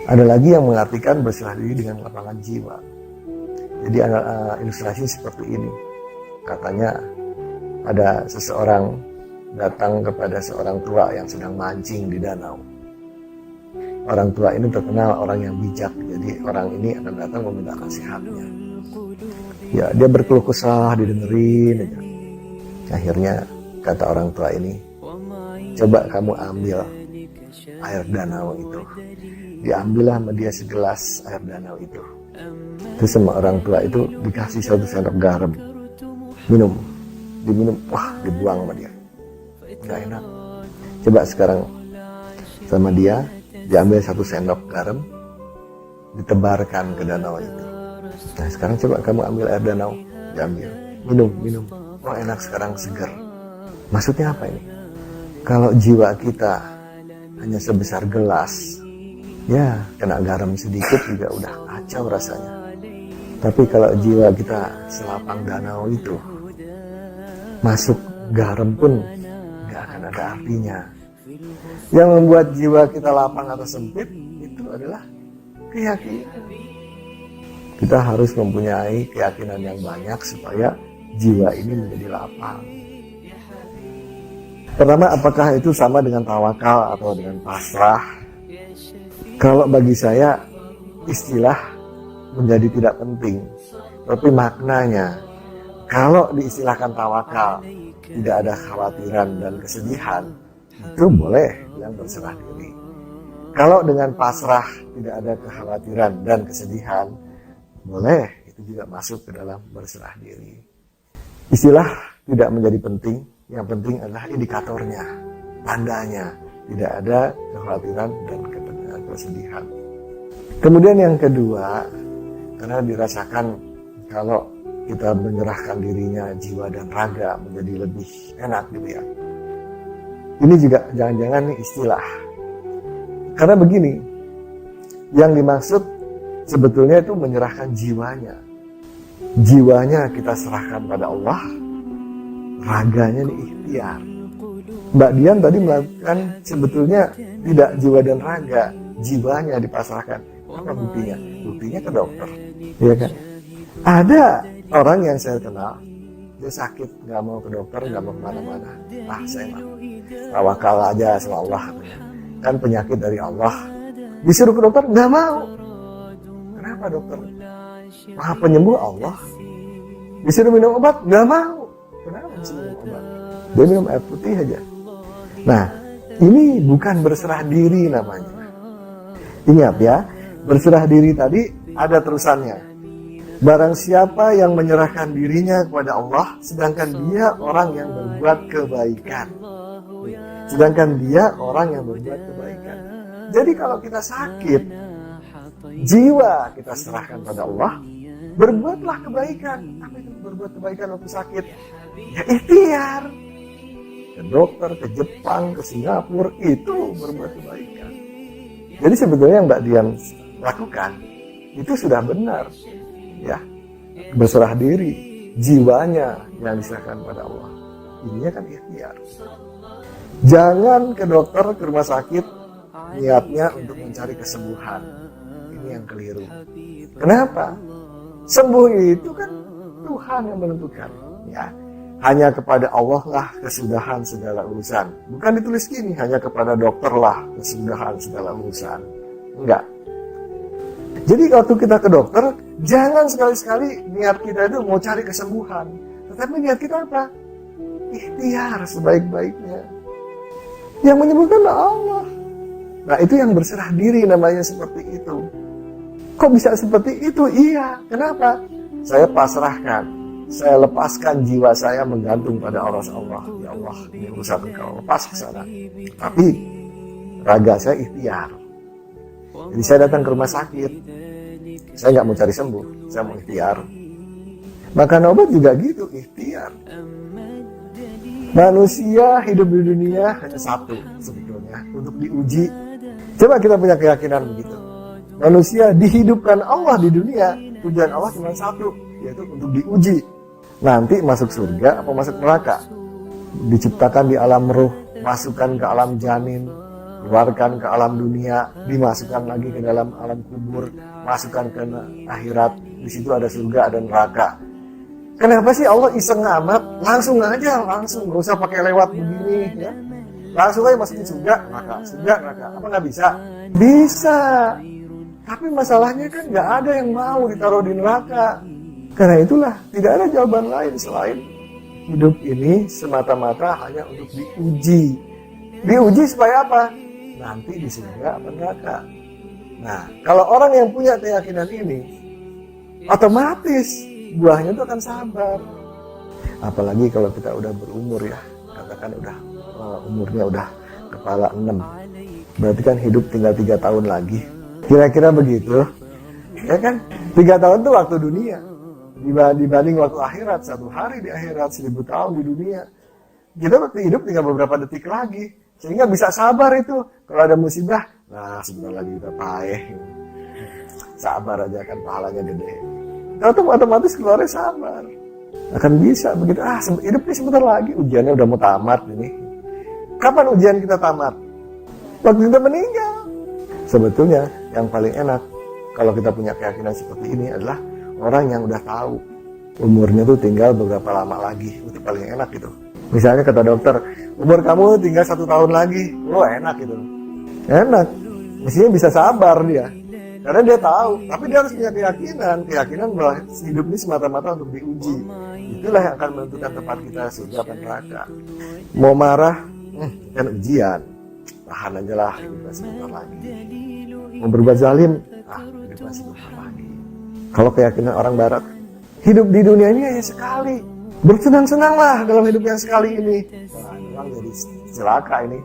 Ada lagi yang mengartikan berserah diri dengan lapangan jiwa. Jadi ilustrasi seperti ini. Katanya ada seseorang datang kepada seorang tua yang sedang mancing di danau. Orang tua ini terkenal orang yang bijak, jadi orang ini akan datang meminta nasihatnya. Ya, dia berkeluh kesah, didengerin aja. Akhirnya kata orang tua ini, coba kamu ambil air danau itu. Diambillah sama dia segelas air danau itu. Terus sama orang tua itu dikasih 1 sendok garam. Minum. Diminum, wah dibuang sama dia. Gak enak. Coba sekarang sama dia, diambil 1 sendok garam, ditebarkan ke danau itu. Nah sekarang coba kamu ambil air danau, diambil. Minum. Oh enak, sekarang segar. Maksudnya apa ini? Kalau jiwa kita hanya sebesar gelas, ya kena garam sedikit juga udah kacau rasanya. Tapi kalau jiwa kita selapang danau itu, masuk garam pun gak akan ada artinya. Yang membuat jiwa kita lapang atau sempit itu adalah keyakinan. Kita harus mempunyai keyakinan yang banyak supaya jiwa ini menjadi lapang. Pertama, apakah itu sama dengan tawakal atau dengan pasrah? Kalau bagi saya istilah menjadi tidak penting, tapi maknanya. Kalau diistilahkan tawakal, tidak ada khawatiran dan kesedihan, itu boleh yang berserah diri. Kalau dengan pasrah tidak ada kekhawatiran dan kesedihan, boleh, itu juga masuk ke dalam berserah diri. Istilah tidak menjadi penting, yang penting adalah indikatornya, tandanya, tidak ada kekhawatiran dan kesedihan. Kemudian yang kedua, karena dirasakan kalau kita menyerahkan dirinya, jiwa dan raga menjadi lebih enak gitu ya. Ini juga jangan-jangan nih istilah. Karena begini, yang dimaksud sebetulnya itu menyerahkan jiwanya. Jiwanya kita serahkan pada Allah, raganya nih ikhtiar. Mbak Dian tadi melakukan sebetulnya tidak jiwa dan raga, jiwanya dipasrahkan. Apa buktinya? Buktinya ke dokter, ya kan? Ada orang yang saya kenal, dia sakit, nggak mau ke dokter, nggak mau kemana-mana. Saya mah tawakal aja sama Allah. Kan penyakit dari Allah. Disuruh ke dokter, nggak mau. Kenapa dokter? Maha penyembuh Allah. Disuruh minum obat, nggak mau. Kenapa disuruh minum obat? Dia minum air putih aja. Nah, ini bukan berserah diri namanya. Ingat ya, berserah diri tadi ada terusannya. Barang siapa yang menyerahkan dirinya kepada Allah, sedangkan dia orang yang berbuat kebaikan. Jadi kalau kita sakit, jiwa kita serahkan pada Allah, berbuatlah kebaikan. Apa itu berbuat kebaikan waktu sakit? Ya ikhtiar. Ke dokter, ke Jepang, ke Singapura, itu berbuat kebaikan. Jadi sebetulnya yang Mbak Dian lakukan, itu sudah benar. Ya, berserah diri, jiwanya yang diserahkan pada Allah. Ininya kan ikhtiar. Jangan ke dokter, ke rumah sakit, niatnya untuk mencari kesembuhan. Ini yang keliru. Kenapa? Sembuh itu kan Tuhan yang menentukan. Ya, hanya kepada Allah lah kesudahan segala urusan. Bukan ditulis gini, hanya kepada dokter lah kesudahan segala urusan. Enggak. Jadi waktu kita ke dokter, jangan sekali-sekali niat kita itu mau cari kesembuhan. Tetapi niat kita apa? Ikhtiar sebaik-baiknya. Yang menyembuhkan Allah. Nah itu yang berserah diri namanya seperti itu. Kok bisa seperti itu? Iya. Kenapa? Saya pasrahkan. Saya lepaskan jiwa saya menggantung pada Allah. Ya Allah, ini urusan Engkau, lepas ke sana. Tapi raga saya ikhtiar. Jadi saya datang ke rumah sakit, saya nggak mau cari sembuh, saya mau ikhtiar. Makan obat juga gitu, ikhtiar. Manusia hidup di dunia hanya satu sebetulnya, untuk diuji. Coba kita punya keyakinan begitu. Manusia dihidupkan Allah di dunia, tujuan Allah cuma satu, yaitu untuk diuji. Nanti masuk surga apa masuk neraka? Diciptakan di alam ruh, masukkan ke alam janin, keluarkan ke alam dunia, dimasukkan lagi ke dalam alam kubur, masukkan ke akhirat. Di situ ada surga, ada neraka. Kenapa sih Allah iseng amat? Langsung aja, langsung, gak usah pakai lewat begini ya. Langsung aja masukin surga, neraka. Apa nggak bisa? Bisa. Tapi masalahnya kan nggak ada yang mau ditaruh di neraka. Karena itulah tidak ada jawaban lain selain hidup ini semata-mata hanya untuk diuji. Diuji supaya apa? Nanti di surga atau neraka. Nah, kalau orang yang punya keyakinan ini, otomatis buahnya itu akan sabar. Apalagi kalau kita udah berumur ya, katakan umurnya udah kepala 6. Berarti kan hidup tinggal 3 tahun lagi. Kira-kira begitu. Ya kan? 3 tahun itu waktu dunia. Dibanding waktu akhirat, 1 hari di akhirat, 1000 tahun di dunia. Kita waktu hidup tinggal beberapa detik lagi. Sehingga bisa sabar itu. Kalau ada musibah, nah sebentar lagi kita paeh. Sabar aja kan pahalanya gede. Kalau otomatis keluarnya sabar. Akan bisa begitu. Hidup ini sebentar lagi. Ujiannya udah mau tamat ini. Kapan ujian kita tamat? Waktu kita meninggal. Sebetulnya yang paling enak kalau kita punya keyakinan seperti ini adalah orang yang udah tahu umurnya tuh tinggal beberapa lama lagi. Itu paling enak gitu. Misalnya kata dokter, umur kamu tinggal 1 tahun lagi. Enak gitu. Enak. Mestinya bisa sabar dia. Karena dia tahu. Tapi dia harus punya keyakinan bahwa hidup ini semata-mata untuk diuji. Itulah yang akan menentukan tempat kita surga atau neraka. Mau marah, kan ujian. Tahan aja lah, hidup sebentar lagi. Mau berbuat zalim, hidup sebentar lagi. Kalau keyakinan orang barat, hidup di dunia ini hanya sekali. Bersenang-senanglah dalam hidup yang sekali ini. Orang jadi celaka ini.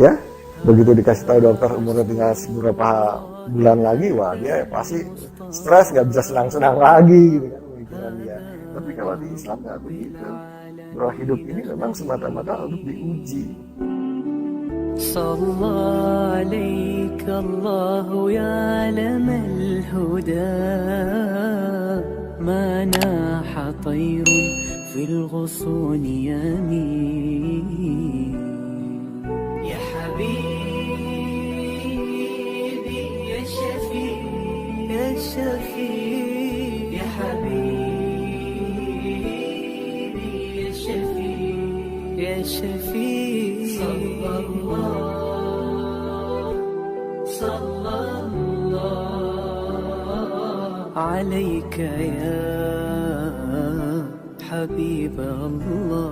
Ya, begitu dikasih tahu dokter umurnya tinggal beberapa bulan lagi, wah dia pasti stres, nggak bisa senang-senang lagi gitu kan pemikiran dia. Tapi kalau di Islam nggak begitu. Bahwa hidup ini memang semata-mata untuk diuji. صلى عليك الله يا علم الهدى ما ناح طير في الغصون يمين يا حبيبي يا شفيع يا شفيع يا حبيبي يا شفيع يا شفيع صلى الله عليك يا حبيب الله